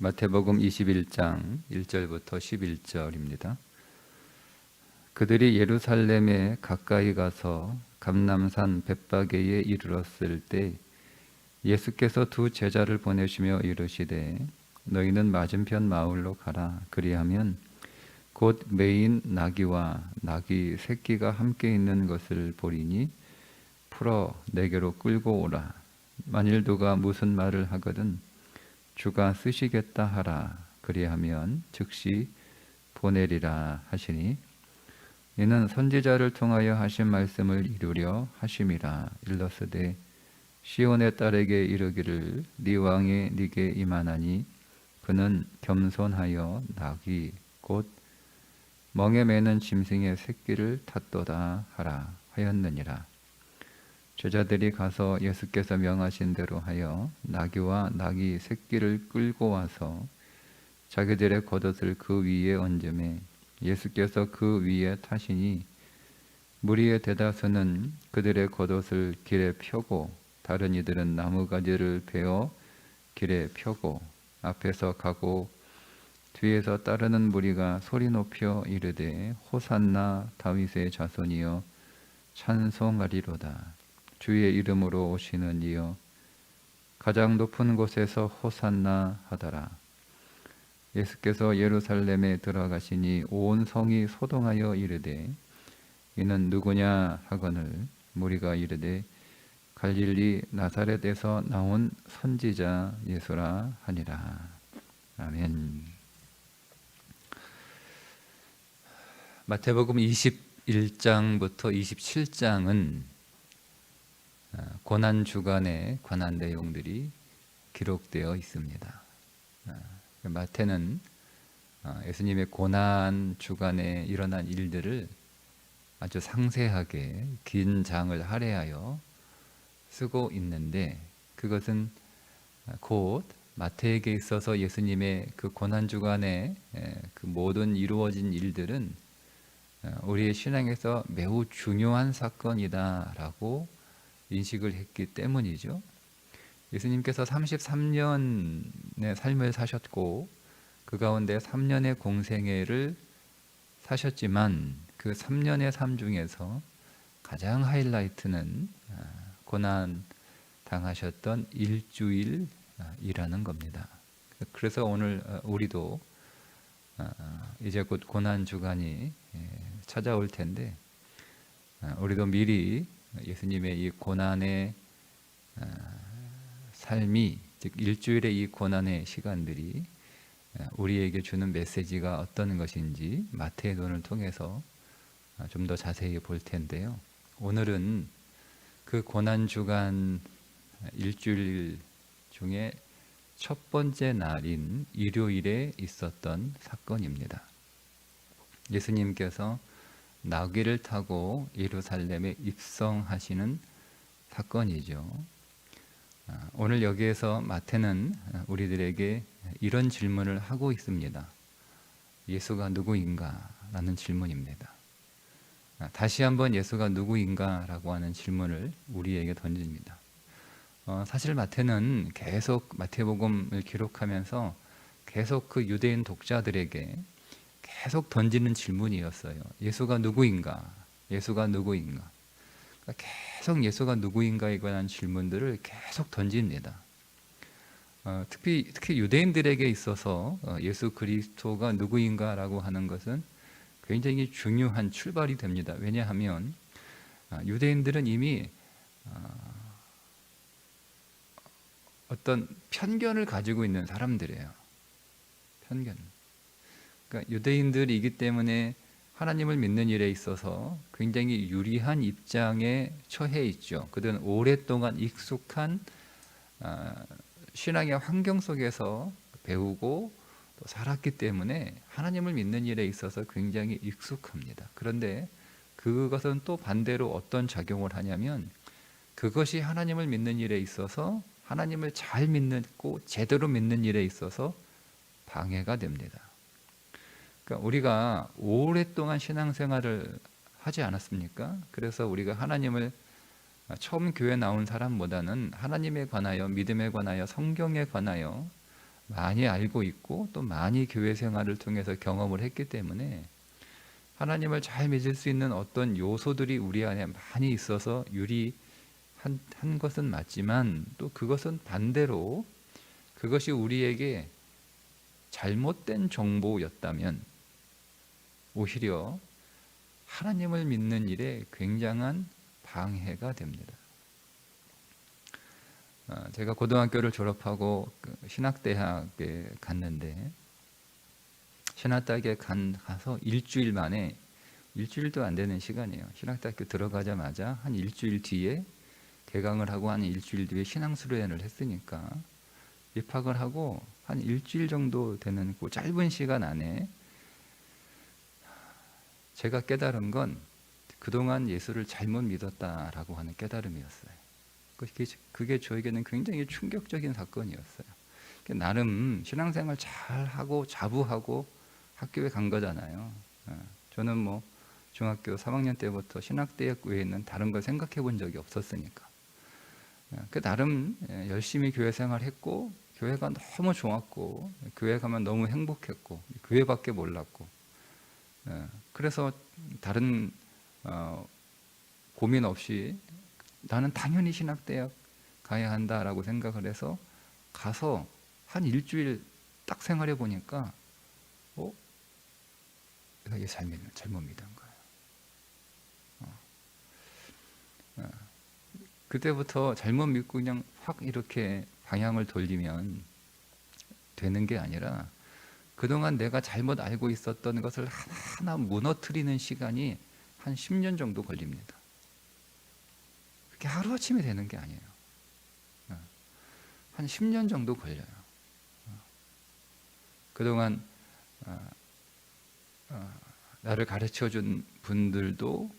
마태복음 21장 1절부터 11절입니다. 그들이 예루살렘에 가까이 가서 감람산 벳바게에 이르렀을 때 예수께서 두 제자를 보내시며 이르시되 너희는 맞은편 마을로 가라. 그리하면 곧 매인 나귀와 나귀 새끼가 함께 있는 것을 보리니 풀어 내게로 끌고 오라. 만일 누가 무슨 말을 하거든 주가 쓰시겠다 하라. 그리하면 즉시 보내리라 하시니 이는 선지자를 통하여 하신 말씀을 이루려 하심이라. 일러스되 시온의 딸에게 이르기를 네 왕이 네게 임하나니 그는 겸손하여 나귀 곧 멍에 매는 짐승의 새끼를 탔도다 하라 하였느니라. 제자들이 가서 예수께서 명하신 대로 하여 나귀와 나귀 새끼를 끌고 와서 자기들의 겉옷을 그 위에 얹음에 예수께서 그 위에 타시니 무리의 대다수는 그들의 겉옷을 길에 펴고 다른 이들은 나무가지를 베어 길에 펴고 앞에서 가고 뒤에서 따르는 무리가 소리 높여 이르되 호산나 다윗의 자손이여 찬송하리로다. 주의 이름으로 오시는 이여 가장 높은 곳에서 호산나 하더라. 예수께서 예루살렘에 들어가시니 온 성이 소동하여 이르되 이는 누구냐 하거늘 무리가 이르되 갈릴리 나사렛에서 나온 선지자 예수라 하니라. 아멘. 마태복음 21장부터 27장은 고난주간에 관한 내용들이 기록되어 있습니다. 마태는 예수님의 고난주간에 일어난 일들을 아주 상세하게 긴 장을 할애하여 쓰고 있는데 그것은 곧 마태에게 있어서 예수님의 그 고난주간에 그 모든 이루어진 일들은 우리의 신앙에서 매우 중요한 사건이다라고 인식을 했기 때문이죠. 예수님께서 33년의 삶을 사셨고 그 가운데 3년의 공생애를 사셨지만 그 3년의 삶 중에서 가장 하이라이트는 고난 당하셨던 일주일이라는 겁니다. 그래서 오늘 우리도 이제 곧 고난 주간이 찾아올 텐데 우리도 미리 예수님의 이 고난의 삶이 즉 일주일의 이 고난의 시간들이 우리에게 주는 메시지가 어떤 것인지 마태복음을 통해서 좀 더 자세히 볼 텐데요. 오늘은 그 고난 주간 일주일 중에 첫 번째 날인 일요일에 있었던 사건입니다. 예수님께서 나귀를 타고 예루살렘에 입성하시는 사건이죠. 오늘 여기에서 마태는 우리들에게 이런 질문을 하고 있습니다. 예수가 누구인가? 라는 질문입니다. 다시 한번 예수가 누구인가? 라고 하는 질문을 우리에게 던집니다. 사실 마태는 계속 마태복음을 기록하면서 계속 그 유대인 독자들에게 계속 던지는 질문이었어요. 예수가 누구인가? 예수가 누구인가? 그러니까 계속 예수가 누구인가에 관한 질문들을 계속 던집니다. 특히 유대인들에게 있어서 예수 그리스도가 누구인가라고 하는 것은 굉장히 중요한 출발이 됩니다. 왜냐하면 유대인들은 이미 어떤 편견을 가지고 있는 사람들이에요. 편견. 그러니까 유대인들이기 때문에 하나님을 믿는 일에 있어서 굉장히 유리한 입장에 처해 있죠. 그들은 오랫동안 익숙한 신앙의 환경 속에서 배우고 또 살았기 때문에 하나님을 믿는 일에 있어서 굉장히 익숙합니다. 그런데 그것은 또 반대로 어떤 작용을 하냐면 그것이 하나님을 믿는 일에 있어서 하나님을 잘 믿고 제대로 믿는 일에 있어서 방해가 됩니다. 그러니까 우리가 오랫동안 신앙생활을 하지 않았습니까? 그래서 우리가 하나님을 처음 교회 나온 사람보다는 하나님에 관하여 믿음에 관하여 성경에 관하여 많이 알고 있고 또 많이 교회 생활을 통해서 경험을 했기 때문에 하나님을 잘 믿을 수 있는 어떤 요소들이 우리 안에 많이 있어서 한 것은 맞지만, 또 그것은 반대로 그것이 우리에게 잘못된 정보였다면 오히려 하나님을 믿는 일에 굉장한 방해가 됩니다. 제가 고등학교를 졸업하고 신학대학에 갔는데, 신학대학에 가서 일주일 만에, 일주일도 안 되는 시간이에요. 신학대학교 들어가자마자 한 일주일 뒤에 개강을 하고 한 일주일 뒤에 신앙수련회를 했으니까 입학을 하고 한 일주일 정도 되는 그 짧은 시간 안에 제가 깨달은 건 그동안 예수를 잘못 믿었다라고 하는 깨달음이었어요. 그게 저에게는 굉장히 충격적인 사건이었어요. 나름 신앙생활 잘하고 자부하고 학교에 간 거잖아요. 저는 뭐 중학교 3학년 때부터 신학대학 외에는 다른 걸 생각해 본 적이 없었으니까 나름 열심히 교회 생활했고, 교회가 너무 좋았고, 교회 가면 너무 행복했고, 교회밖에 몰랐고, 그래서 다른 고민 없이 나는 당연히 신학대학 가야 한다라고 생각을 해서 가서 한 일주일 딱 생활해 보니까 내가 이게 잘못 믿은 거예요. 그때부터 잘못 믿고 그냥 확 이렇게 방향을 돌리면 되는 게 아니라 그동안 내가 잘못 알고 있었던 것을 하나하나 무너뜨리는 시간이 한 10년 정도 걸립니다. 그게 하루아침에 되는 게 아니에요. 한 10년 정도 걸려요. 그동안 나를 가르쳐준 분들도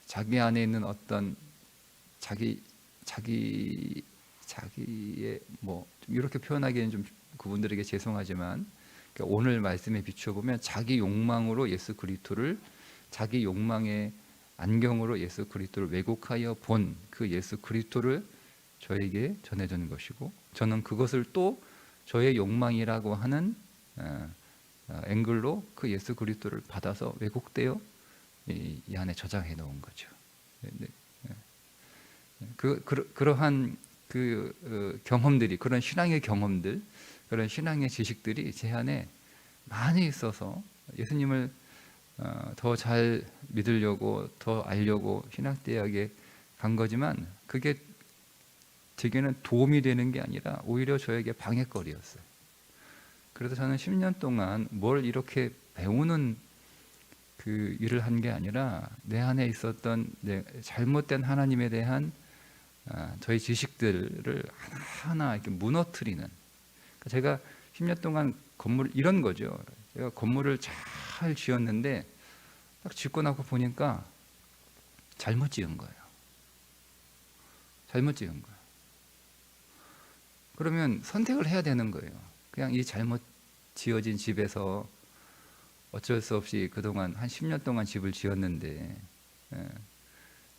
자기 안에 있는 어떤 자기의 뭐 이렇게 표현하기에는 좀 그분들에게 죄송하지만, 그러니까 오늘 말씀에 비춰보면 자기 욕망으로 예수 그리스도를, 자기 욕망의 안경으로 예수 그리스도를 왜곡하여 본 그 예수 그리스도를 저에게 전해준 것이고, 저는 그것을 또 저의 욕망이라고 하는 앵글로 그 예수 그리스도를 받아서 왜곡되어 이 안에 저장해 놓은 거죠. 그러한 경험들이, 그런 신앙의 경험들, 그런 신앙의 지식들이 제 안에 많이 있어서 예수님을 더 잘 믿으려고, 더 알려고 신학대학에 간 거지만, 그게 제게는 도움이 되는 게 아니라 오히려 저에게 방해거리였어요. 그래서 저는 10년 동안 뭘 이렇게 배우는 그 일을 한 게 아니라 내 안에 있었던 잘못된 하나님에 대한 저희 지식들을 하나하나 이렇게 무너뜨리는, 제가 10년 동안 이런 거죠. 제가 건물을 잘 지었는데 딱 짓고 나고 보니까 잘못 지은 거예요. 잘못 지은 거예요. 그러면 선택을 해야 되는 거예요. 그냥 이 잘못 지어진 집에서 어쩔 수 없이 그동안 한 10년 동안 집을 지었는데,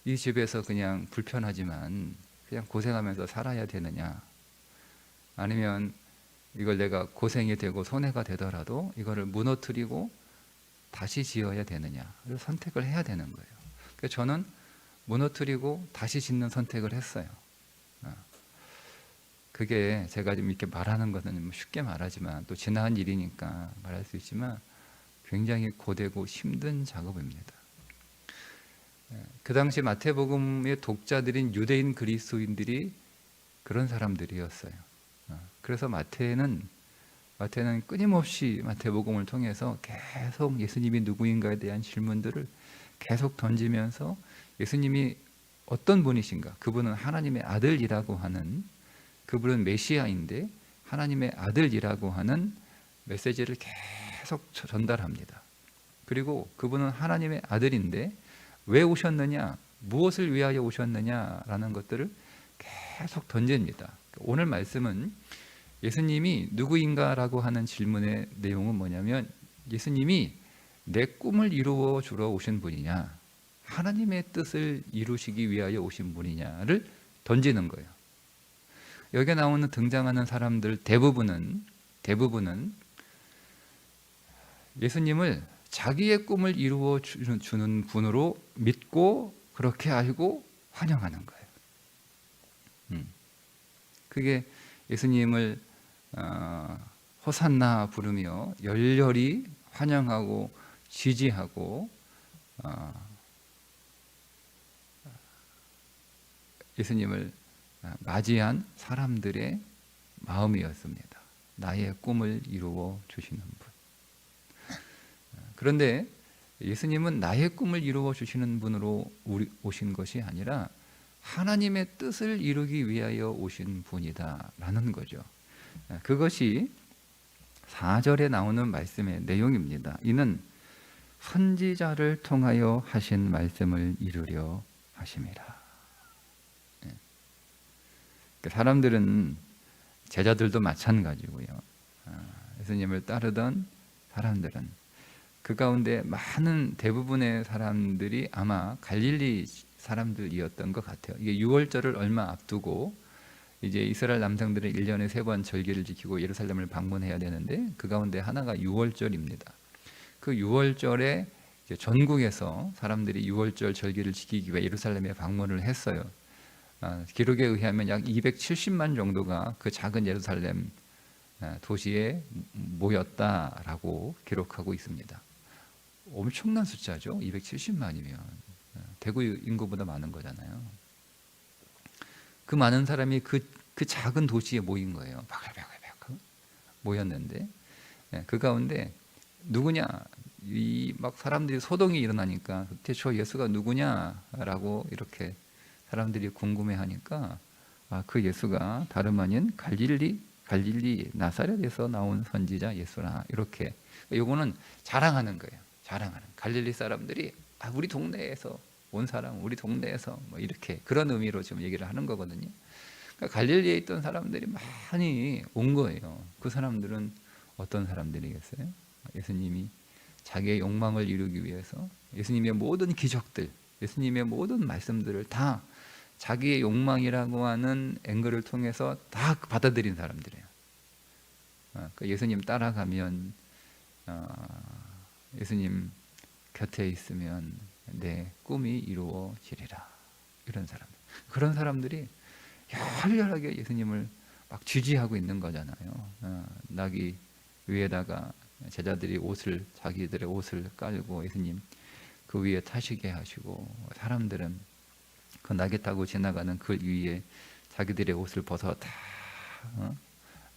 이 집에서 그냥 불편하지만 그냥 고생하면서 살아야 되느냐, 아니면 이걸 내가 고생이 되고 손해가 되더라도 이거를 무너뜨리고 다시 지어야 되느냐를 선택을 해야 되는 거예요. 그래서 저는 무너뜨리고 다시 짓는 선택을 했어요. 그게 제가 좀 이렇게 말하는 것은 쉽게 말하지만, 또 지나간 일이니까 말할 수 있지만 굉장히 고되고 힘든 작업입니다. 그 당시 마태복음의 독자들인 유대인 그리스도인들이 그런 사람들이었어요. 그래서 마태는 끊임없이 마태복음을 통해서 계속 예수님이 누구인가에 대한 질문들을 계속 던지면서 예수님이 어떤 분이신가, 그분은 하나님의 아들이라고 하는, 그분은 메시아인데 하나님의 아들이라고 하는 메시지를 계속 전달합니다. 그리고 그분은 하나님의 아들인데 왜 오셨느냐, 무엇을 위하여 오셨느냐라는 것들을 계속 던집니다. 오늘 말씀은 예수님이 누구인가라고 하는 질문의 내용은 뭐냐면, 예수님이 내 꿈을 이루어 주러 오신 분이냐, 하나님의 뜻을 이루시기 위하여 오신 분이냐를 던지는 거예요. 여기에 나오는 등장하는 사람들 대부분은 예수님을 자기의 꿈을 이루어 주는 분으로 믿고 그렇게 알고 환영하는 거예요. 그게 예수님을 호산나 부르며 열렬히 환영하고 지지하고 예수님을 맞이한 사람들의 마음이었습니다. 나의 꿈을 이루어 주시는 분. 그런데 예수님은 나의 꿈을 이루어 주시는 분으로 오신 것이 아니라 하나님의 뜻을 이루기 위하여 오신 분이다라는 거죠. 그것이 4절에 나오는 말씀의 내용입니다. 이는 선지자를 통하여 하신 말씀을 이루려 하심이라. 사람들은, 제자들도 마찬가지고요. 예수님을 따르던 사람들은 그 가운데 많은 대부분의 사람들이 아마 갈릴리 사람들이었던 것 같아요. 이게 6월절을 얼마 앞두고 이제 이스라엘 남성들은 1년에 3번 절기를 지키고 예루살렘을 방문해야 되는데 그 가운데 하나가 6월절입니다. 그 6월절에 이제 전국에서 사람들이 6월절 절기를 지키기 위해 예루살렘에 방문을 했어요. 기록에 의하면 약 270만 정도가 그 작은 예루살렘 도시에 모였다라고 기록하고 있습니다. 엄청난 숫자죠. 270만이면 대구 인구보다 많은 거잖아요. 그 많은 사람이 그 작은 도시에 모인 거예요. 바글바글 모였는데 그 가운데 누구냐, 이 막 사람들이 소동이 일어나니까 그때 저 예수가 누구냐라고 이렇게 사람들이 궁금해하니까 그 예수가 다름 아닌 갈릴리 나사렛에서 나온 선지자 예수라, 이렇게. 요거는 자랑하는 거예요. 자랑하는. 갈릴리 사람들이 우리 동네에서 온 사람, 우리 동네에서 뭐 이렇게 그런 의미로 지금 얘기를 하는 거거든요. 그러니까 갈릴리에 있던 사람들이 많이 온 거예요. 그 사람들은 어떤 사람들이겠어요? 예수님이 자기의 욕망을 이루기 위해서 예수님의 모든 기적들, 예수님의 모든 말씀들을 다 자기의 욕망이라고 하는 앵글을 통해서 다 받아들인 사람들이에요. 그러니까 예수님 따라가면, 예수님 곁에 있으면 내 꿈이 이루어지리라, 이런 사람들. 그런 사람들이 열렬하게 예수님을 막 지지하고 있는 거잖아요. 나귀 위에다가 제자들이 자기들의 옷을 깔고 예수님 그 위에 타시게 하시고, 사람들은 그 나귀 타고 지나가는 그 위에 자기들의 옷을 벗어 다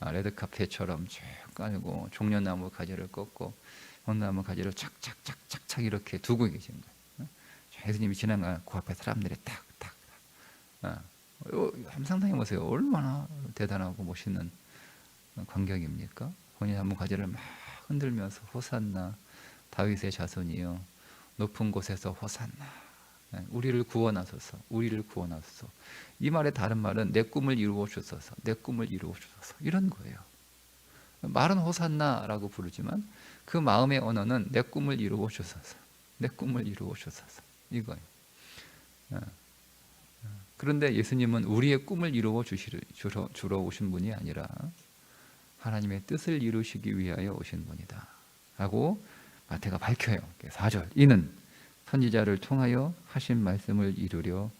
레드카펫처럼 쭉 깔고 종려나무 가지를 꺾고 hon나무 가지를 착착착착착 이렇게 두고 계신 거예요. 예수님이 지나가 그 앞에 사람들이 탁탁. 한번 상상해 보세요. 얼마나 대단하고 멋있는 광경입니까? hon나무 가지를 막 흔들면서 호산나 다윗의 자손이여 높은 곳에서 호산나, 우리를 구원하소서, 우리를 구원하소서. 이 말의 다른 말은 내 꿈을 이루어 주소서, 내 꿈을 이루어 주소서, 이런 거예요. 말은 호산나라고 부르지만 그 마음의 언어는 내 꿈을 이루어 주소서, 내 꿈을 이루어 주소서, 이거예요. 그런데 예수님은 우리의 꿈을 이루어 주러 오신 분이 아니라 하나님의 뜻을 이루시기 위하여 오신 분이다 라고 마태가 밝혀요. 4절, 이는 선지자를 통하여 하신 말씀을 이루려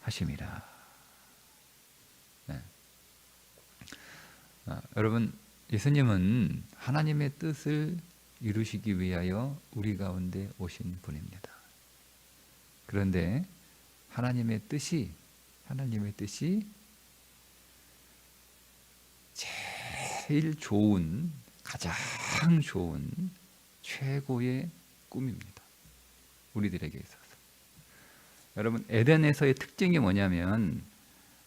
하심이라. 여러분, 예수님은 하나님의 뜻을 이루시기 위하여 우리 가운데 오신 분입니다. 그런데 하나님의 뜻이 제일 좋은, 가장 좋은 최고의 꿈입니다. 우리들에게 있어서. 여러분, 에덴에서의 특징이 뭐냐면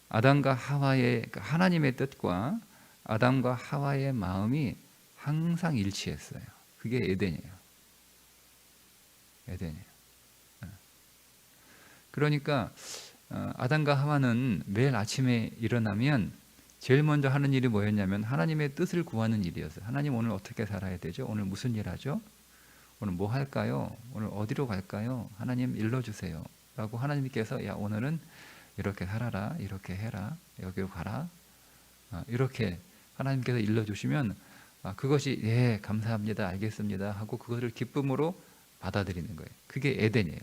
아담과 하와의, 하나님의 뜻과 아담과 하와의 마음이 항상 일치했어요. 그게 에덴이에요. 그러니까 아담과 하와는 매일 아침에 일어나면 제일 먼저 하는 일이 뭐였냐면 하나님의 뜻을 구하는 일이었어요. 하나님, 오늘 어떻게 살아야 되죠? 오늘 무슨 일 하죠? 오늘 뭐 할까요? 오늘 어디로 갈까요? 하나님 일러주세요 라고 하나님께서, 야, 오늘은 이렇게 살아라, 이렇게 해라, 여기로 가라, 이렇게 하나님께서 일러주시면 그것이 예 감사합니다 알겠습니다 하고 그것을 기쁨으로 받아들이는 거예요. 그게 에덴이에요.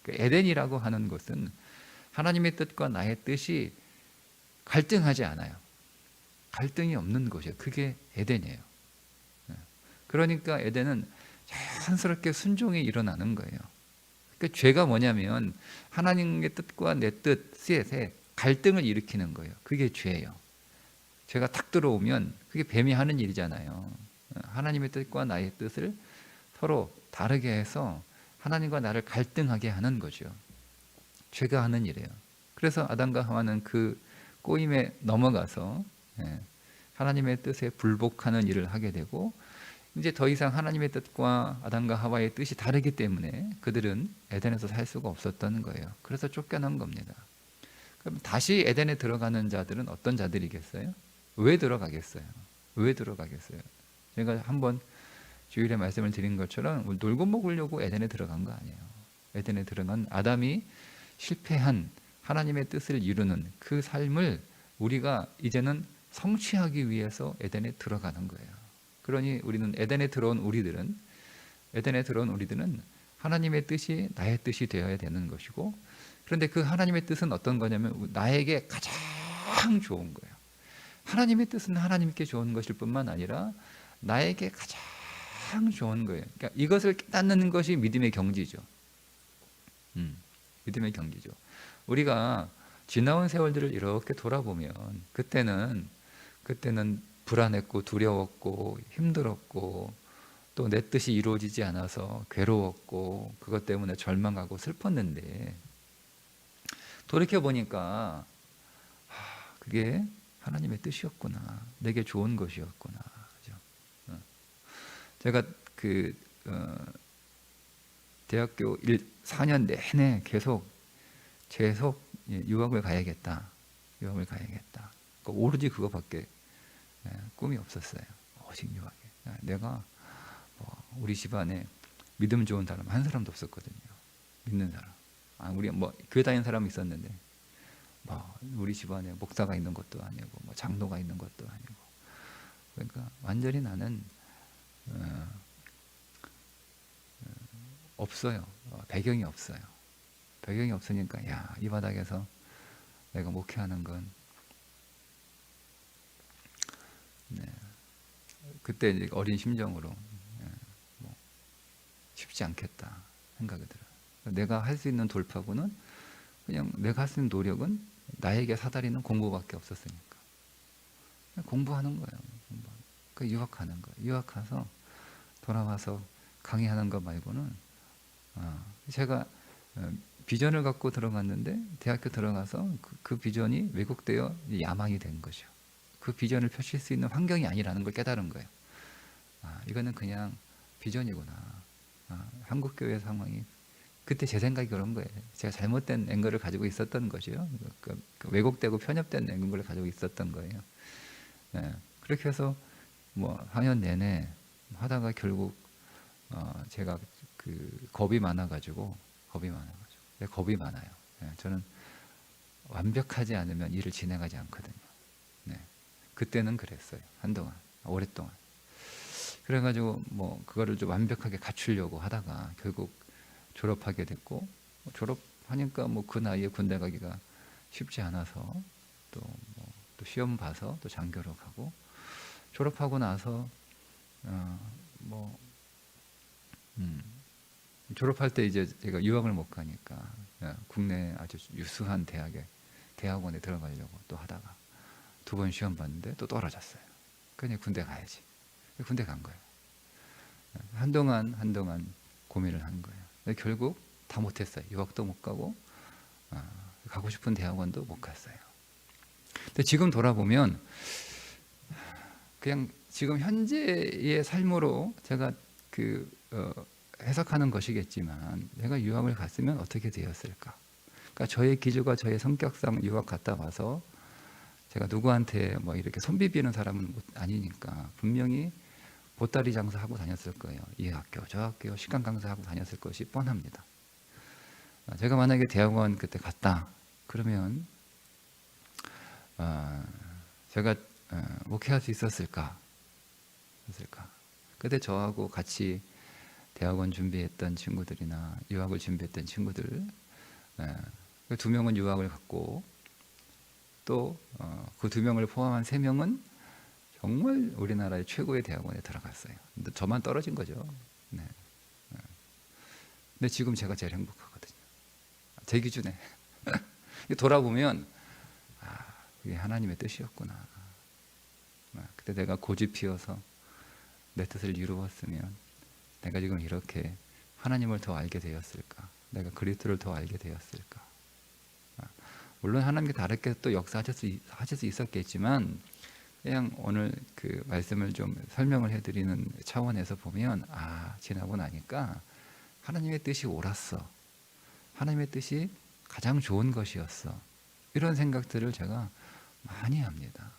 그 에덴이라고 하는 것은 하나님의 뜻과 나의 뜻이 갈등하지 않아요. 갈등이 없는 곳이에요. 그게 에덴이에요. 그러니까 에덴은 자연스럽게 순종이 일어나는 거예요. 그러니까 죄가 뭐냐면 하나님의 뜻과 내 뜻에 갈등을 일으키는 거예요. 그게 죄예요. 죄가 탁 들어오면 그게 뱀이 하는 일이잖아요. 하나님의 뜻과 나의 뜻을 서로 다르게 해서 하나님과 나를 갈등하게 하는 거죠. 죄가 하는 일이에요. 그래서 아담과 하와는 그 꼬임에 넘어가서 하나님의 뜻에 불복하는 일을 하게 되고 이제 더 이상 하나님의 뜻과 아담과 하와의 뜻이 다르기 때문에 그들은 에덴에서 살 수가 없었던 거예요. 그래서 쫓겨난 겁니다. 그럼 다시 에덴에 들어가는 자들은 어떤 자들이겠어요? 왜 들어가겠어요? 왜 들어가겠어요? 제가 한번 주일에 말씀을 드린 것처럼 놀고 먹으려고 에덴에 들어간 거 아니에요. 에덴에 들어간 아담이 실패한 하나님의 뜻을 이루는 그 삶을 우리가 이제는 성취하기 위해서 에덴에 들어가는 거예요. 그러니 우리는 에덴에 들어온 우리들은 하나님의 뜻이 나의 뜻이 되어야 되는 것이고, 그런데 그 하나님의 뜻은 어떤 거냐면 나에게 가장 좋은 거예요. 하나님의 뜻은 하나님께 좋은 것일 뿐만 아니라 나에게 가장 좋은 거예요. 그러니까 이것을 깨닫는 것이 믿음의 경지죠. 믿음의 경지죠. 우리가 지나온 세월들을 이렇게 돌아보면 그때는 불안했고 두려웠고 힘들었고 또 내 뜻이 이루어지지 않아서 괴로웠고 그것 때문에 절망하고 슬펐는데 돌이켜보니까 그게 하나님의 뜻이었구나. 내게 좋은 것이었구나. 그죠? 제가 대학교 4년 내내 계속 유학을 가야겠다. 오로지 그거밖에 꿈이 없었어요. 오직 유학에. 내가 우리 집안에 믿음 좋은 사람 한 사람도 없었거든요. 믿는 사람. 우리 교회 다니는 사람이 있었는데 우리 집안에 목사가 있는 것도 아니고 장로가 있는 것도 아니고. 그러니까 완전히 나는 없어요. 배경이 없어요. 배경이 없으니까 이 바닥에서 내가 목회하는 건 그때 이제 어린 심정으로 쉽지 않겠다 생각이 들어요. 내가 할 수 있는 돌파구는 그냥 내가 할 수 있는 노력은 나에게 사다리는 공부밖에 없었으니까 공부하는 거예요. 유학하는 거예요. 유학 가서 돌아와서 강의하는 것 말고는 제가 비전을 갖고 들어갔는데 대학교 들어가서 그 비전이 왜곡되어 야망이 된 거죠. 그 비전을 펼칠 수 있는 환경이 아니라는 걸 깨달은 거예요. 이거는 그냥 비전이구나. 한국교회 상황이 그때 제 생각이 그런 거예요. 제가 잘못된 앵글을 가지고 있었던 것이요. 왜곡되고 편협된 앵글을 가지고 있었던 거예요. 그렇게 해서 4년 내내 하다가 결국 제가 겁이 많아가지고 겁이 많아요. 저는 완벽하지 않으면 일을 진행하지 않거든요. 그때는 그랬어요. 한동안 오랫동안. 그래가지고 그거를 좀 완벽하게 갖추려고 하다가 결국 졸업하게 됐고 졸업하니까 그 나이에 군대 가기가 쉽지 않아서 또 시험 봐서 또 장교로 가고 졸업하고 나서 졸업할 때 이제 제가 유학을 못 가니까 국내 아주 유수한 대학원에 들어가려고 또 하다가 2번 시험 봤는데 또 떨어졌어요. 그냥 군대 가야지. 군대 간 거예요. 한동안 고민을 한 거예요. 결국 다 못했어요. 유학도 못 가고 가고 싶은 대학원도 못 갔어요. 근데 지금 돌아보면 그냥 지금 현재의 삶으로 제가 해석하는 것이겠지만 내가 유학을 갔으면 어떻게 되었을까? 그러니까 저의 기질과 저의 성격상 유학 갔다 와서 제가 누구한테 이렇게 손비비는 사람은 아니니까 분명히 보따리 장사하고 다녔을 거예요. 이 학교, 저 학교, 식강 강사하고 다녔을 것이 뻔합니다. 제가 만약에 대학원 그때 갔다 그러면 제가 목회할 수 있었을까? 그때 저하고 같이 대학원 준비했던 친구들이나 유학을 준비했던 친구들, 그 2명은 유학을 갔고 또 그 2명을 포함한 3명은 정말 우리나라의 최고의 대학원에 들어갔어요. 근데 저만 떨어진 거죠. 네. 근데 지금 제가 제일 행복하거든요. 제 기준에. 돌아보면 그게 하나님의 뜻이었구나. 그때 내가 고집 피워서 내 뜻을 이루었으면 내가 지금 이렇게 하나님을 더 알게 되었을까? 내가 그리스도를 더 알게 되었을까? 물론 하나님께 다르게 또 역사하실 수 있었겠지만 그냥 오늘 그 말씀을 좀 설명을 해드리는 차원에서 보면 지나고 나니까 하나님의 뜻이 옳았어. 하나님의 뜻이 가장 좋은 것이었어. 이런 생각들을 제가 많이 합니다.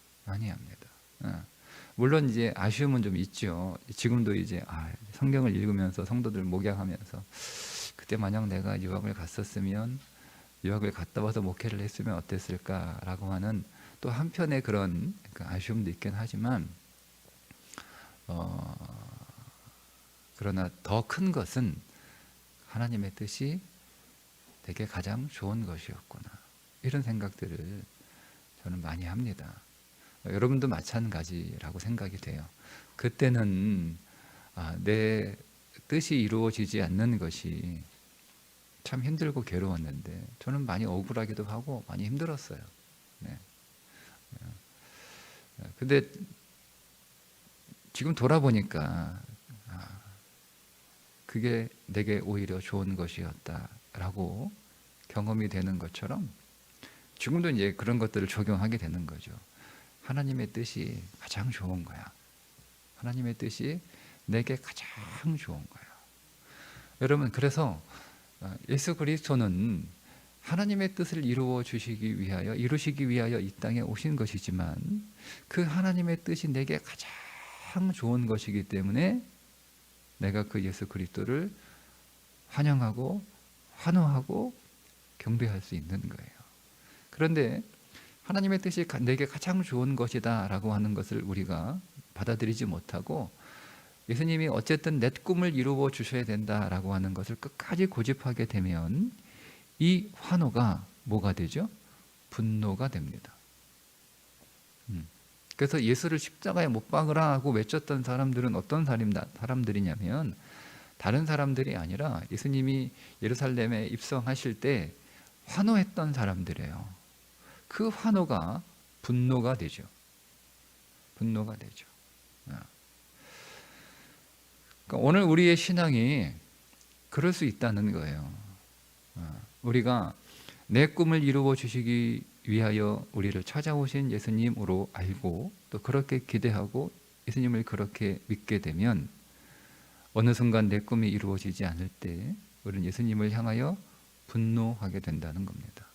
물론 이제 아쉬움은 좀 있죠. 지금도 이제 성경을 읽으면서 성도들 목양하면서 그때 만약 내가 유학을 갔었으면, 유학을 갔다 와서 목회를 했으면 어땠을까라고 하는 또 한편의 그런 아쉬움도 있긴 하지만 그러나 더 큰 것은 하나님의 뜻이 되게 가장 좋은 것이었구나. 이런 생각들을 저는 많이 합니다. 여러분도 마찬가지라고 생각이 돼요. 그때는 내 뜻이 이루어지지 않는 것이 참 힘들고 괴로웠는데 저는 많이 억울하기도 하고 많이 힘들었어요. 네. 근데 지금 돌아보니까 그게 내게 오히려 좋은 것이었다라고 경험이 되는 것처럼 지금도 이제 그런 것들을 적용하게 되는 거죠. 하나님의 뜻이 가장 좋은 거야. 하나님의 뜻이 내게 가장 좋은 거야. 여러분, 그래서 예수 그리스도는 하나님의 뜻을 이루시기 위하여 이 땅에 오신 것이지만 그 하나님의 뜻이 내게 가장 좋은 것이기 때문에 내가 그 예수 그리스도를 환영하고 환호하고 경배할 수 있는 거예요. 그런데 하나님의 뜻이 내게 가장 좋은 것이다 라고 하는 것을 우리가 받아들이지 못하고 예수님이 어쨌든 내 꿈을 이루어 주셔야 된다라고 하는 것을 끝까지 고집하게 되면 이 환호가 뭐가 되죠? 분노가 됩니다. 그래서 예수를 십자가에 못 박으라 하고 외쳤던 사람들은 어떤 사람들이냐면 다른 사람들이 아니라 예수님이 예루살렘에 입성하실 때 환호했던 사람들이에요. 그 환호가 분노가 되죠. 그러니까 오늘 우리의 신앙이 그럴 수 있다는 거예요. 우리가 내 꿈을 이루어 주시기 위하여 우리를 찾아오신 예수님으로 알고 또 그렇게 기대하고 예수님을 그렇게 믿게 되면 어느 순간 내 꿈이 이루어지지 않을 때 우리는 예수님을 향하여 분노하게 된다는 겁니다.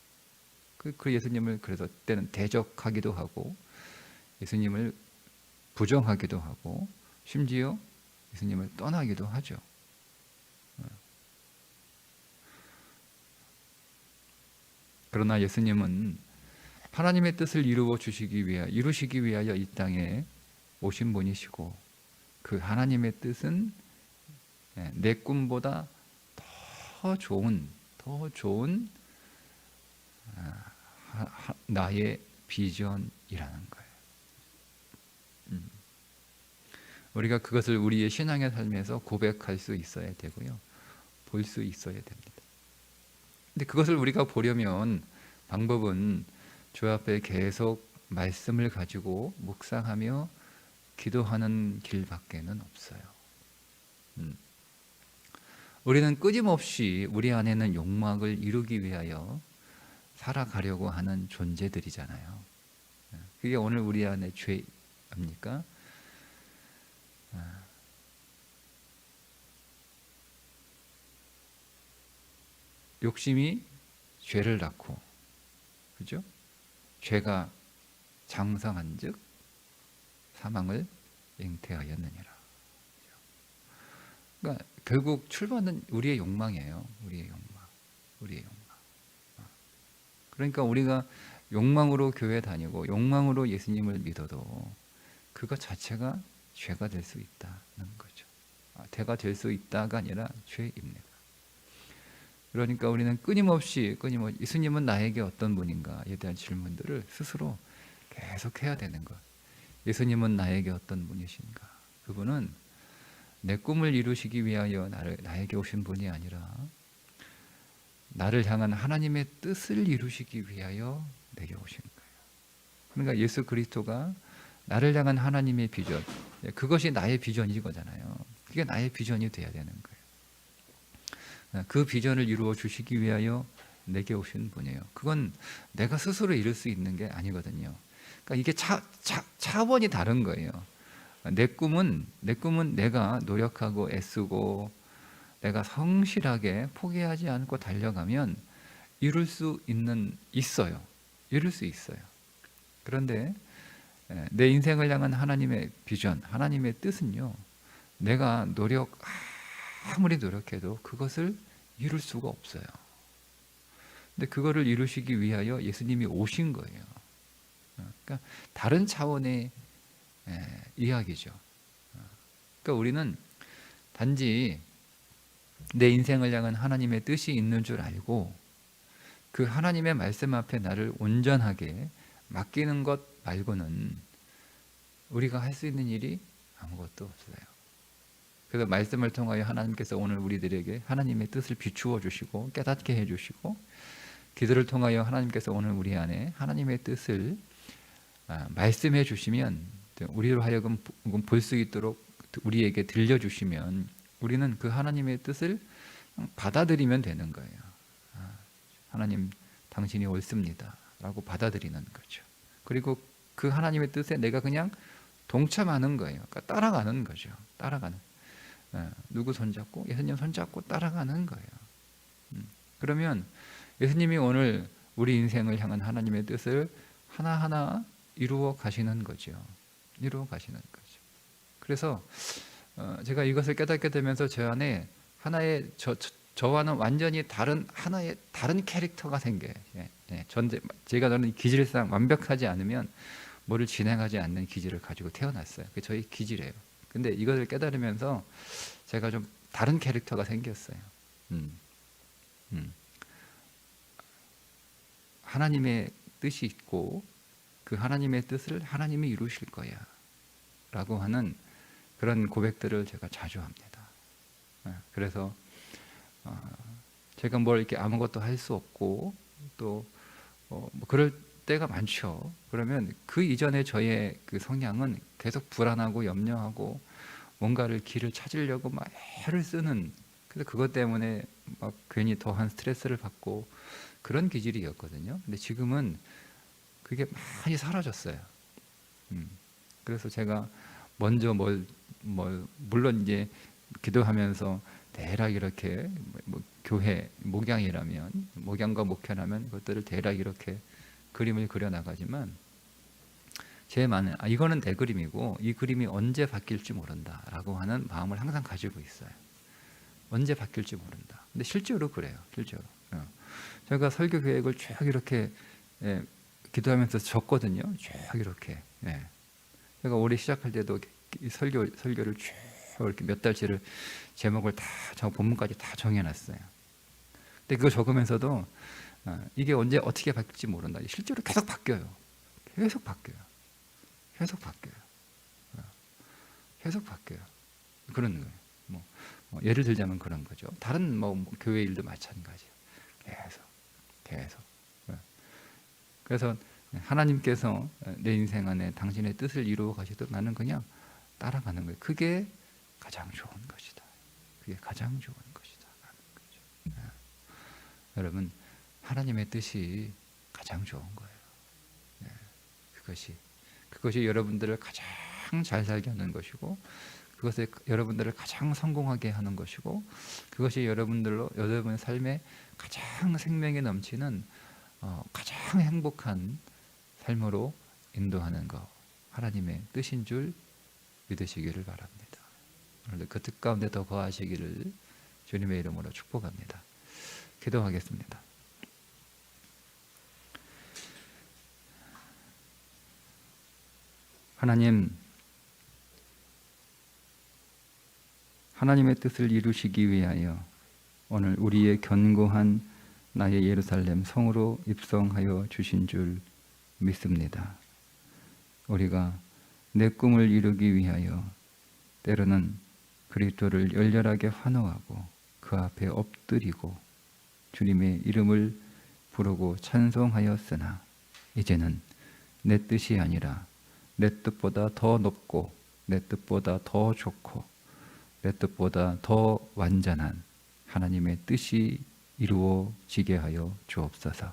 그 예수님을 그래서 때는 대적하기도 하고 예수님을 부정하기도 하고 심지어 예수님을 떠나기도 하죠. 그러나 예수님은 하나님의 뜻을 이루시기 위하여 이 땅에 오신 분이시고 그 하나님의 뜻은 내 꿈보다 더 좋은 나의 비전이라는 거예요. 우리가 그것을 우리의 신앙의 삶에서 고백할 수 있어야 되고요. 볼 수 있어야 됩니다. 근데 그것을 우리가 보려면 방법은 주 앞에 계속 말씀을 가지고 묵상하며 기도하는 길밖에는 없어요. 우리는 끊임없이 우리 안에 있는 욕망을 이루기 위하여 살아가려고 하는 존재들이잖아요. 그게 오늘 우리 안에 죄입니까? 욕심이 죄를 낳고, 그죠? 죄가 장성한즉 사망을 잉태하였느니라. 그러니까 결국 출발은 우리의 욕망이에요. 우리의 욕망. 그러니까 우리가 욕망으로 교회 다니고 욕망으로 예수님을 믿어도 그것 자체가 죄가 될 수 있다는 거죠. 죄가 될 수 있다가 아니라 죄입니다. 그러니까 우리는 끊임없이 예수님은 나에게 어떤 분인가에 대한 질문들을 스스로 계속 해야 되는 것. 예수님은 나에게 어떤 분이신가? 그분은 내 꿈을 이루시기 위하여 나에게 오신 분이 아니라 나를 향한 하나님의 뜻을 이루시기 위하여 내게 오신 거예요. 그러니까 예수 그리스도가 나를 향한 하나님의 비전, 그것이 나의 비전이거잖아요. 그게 나의 비전이 돼야 되는 거예요. 그 비전을 이루어 주시기 위하여 내게 오신 분이에요. 그건 내가 스스로 이룰 수 있는 게 아니거든요. 그러니까 이게 차원이 다른 거예요. 내 꿈은 내가 노력하고 애쓰고 내가 성실하게 포기하지 않고 달려가면 이룰 수 있어요. 이룰 수 있어요. 그런데 내 인생을 향한 하나님의 비전, 하나님의 뜻은요, 내가 아무리 노력해도 그것을 이룰 수가 없어요. 근데 그거를 이루시기 위하여 예수님이 오신 거예요. 그러니까 다른 차원의 이야기죠. 그러니까 우리는 단지 내 인생을 향한 하나님의 뜻이 있는 줄 알고 그 하나님의 말씀 앞에 나를 온전하게 맡기는 것 말고는 우리가 할 수 있는 일이 아무것도 없어요. 그래서 말씀을 통하여 하나님께서 오늘 우리들에게 하나님의 뜻을 비추어 주시고 깨닫게 해 주시고, 기도를 통하여 하나님께서 오늘 우리 안에 하나님의 뜻을 말씀해 주시면, 우리로 하여금 볼 수 있도록 우리에게 들려주시면 우리는 그 하나님의 뜻을 받아들이면 되는 거예요. 하나님 당신이 옳습니다 라고 받아들이는 거죠. 그리고 그 하나님의 뜻에 내가 그냥 동참하는 거예요. 그러니까 따라가는 거죠. 따라가는. 누구 손잡고? 예수님 손잡고 따라가는 거예요. 그러면 예수님이 오늘 우리 인생을 향한 하나님의 뜻을 하나하나 이루어 가시는 거죠. 이루어 가시는 거죠. 그래서 제가 이것을 깨닫게 되면서 제 안에 하나의 저와는 완전히 하나의 다른 캐릭터가 생겨요. 제가 저는 기질상 완벽하지 않으면 뭐를 진행하지 않는 기질을 가지고 태어났어요. 그게 저희 기질이에요. 근데 이것을 깨달으면서 제가 좀 다른 캐릭터가 생겼어요. 하나님의 뜻이 있고 그 하나님의 뜻을 하나님이 이루실 거야 라고 하는 그런 고백들을 제가 자주 합니다. 그래서 제가 뭘 이렇게 아무것도 할 수 없고 또 뭐 그럴 때가 많죠. 그러면 그 이전에 저의 그 성향은 계속 불안하고 염려하고 뭔가를 길을 찾으려고 막 애를 쓰는, 그래서 그것 때문에 막 괜히 더한 스트레스를 받고 그런 기질이었거든요. 근데 지금은 그게 많이 사라졌어요. 그래서 제가 먼저 물론 이제 기도하면서 대략 이렇게 교회 목양과 목회라면 그것들을 대략 이렇게 그림을 그려 나가지만 제 마음은 이거는 내 그림이고 이 그림이 언제 바뀔지 모른다라고 하는 마음을 항상 가지고 있어요. 언제 바뀔지 모른다. 근데 실제로 그래요. 실제로. 제가 설교 계획을 쭉 이렇게 기도하면서 적거든요. 쭉 이렇게. 제가 올해 시작할 때도 설교를 쭉 이렇게 몇 달치를 제목을 다 본문까지 다 정해놨어요. 근데 그거 적으면서도 이게 언제 어떻게 바뀔지 모른다. 실제로 계속 바뀌어요. 계속 바뀌어요. 계속 바뀌어요. 계속 바뀌어요. 그런 거예요. 예를 들자면 그런 거죠. 다른 교회 일도 마찬가지예요. 계속. 그래서 하나님께서 내 인생 안에 당신의 뜻을 이루어 가시도록 나는 그냥 따라가는 거예요. 그게 가장 좋은 것이다. 그게 가장 좋은 것이다. 여러분, 하나님의 뜻이 가장 좋은 거예요. 그것이 여러분들을 가장 잘 살게 하는 것이고, 그것이 여러분들을 가장 성공하게 하는 것이고, 그것이 여러분의 삶에 가장 생명이 넘치는 가장 행복한 삶으로 인도하는 것, 하나님의 뜻인 줄 믿으시기를 바랍니다. 오늘도 그 뜻 가운데 더 거하시기를 주님의 이름으로 축복합니다. 기도하겠습니다. 하나님의 뜻을 이루시기 위하여 오늘 우리의 견고한 나의 예루살렘 성으로 입성하여 주신 줄 믿습니다. 우리가 내 꿈을 이루기 위하여 때로는 그리스도를 열렬하게 환호하고 그 앞에 엎드리고 주님의 이름을 부르고 찬송하였으나 이제는 내 뜻이 아니라 내 뜻보다 더 높고 내 뜻보다 더 좋고 내 뜻보다 더 완전한 하나님의 뜻이 이루어지게 하여 주옵소서.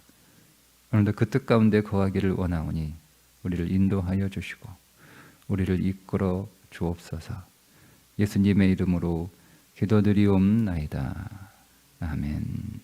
오늘도 그 뜻 가운데 거하기를 원하오니 우리를 인도하여 주시고 우리를 이끌어 주옵소서. 예수님의 이름으로 기도드리옵나이다. 아멘.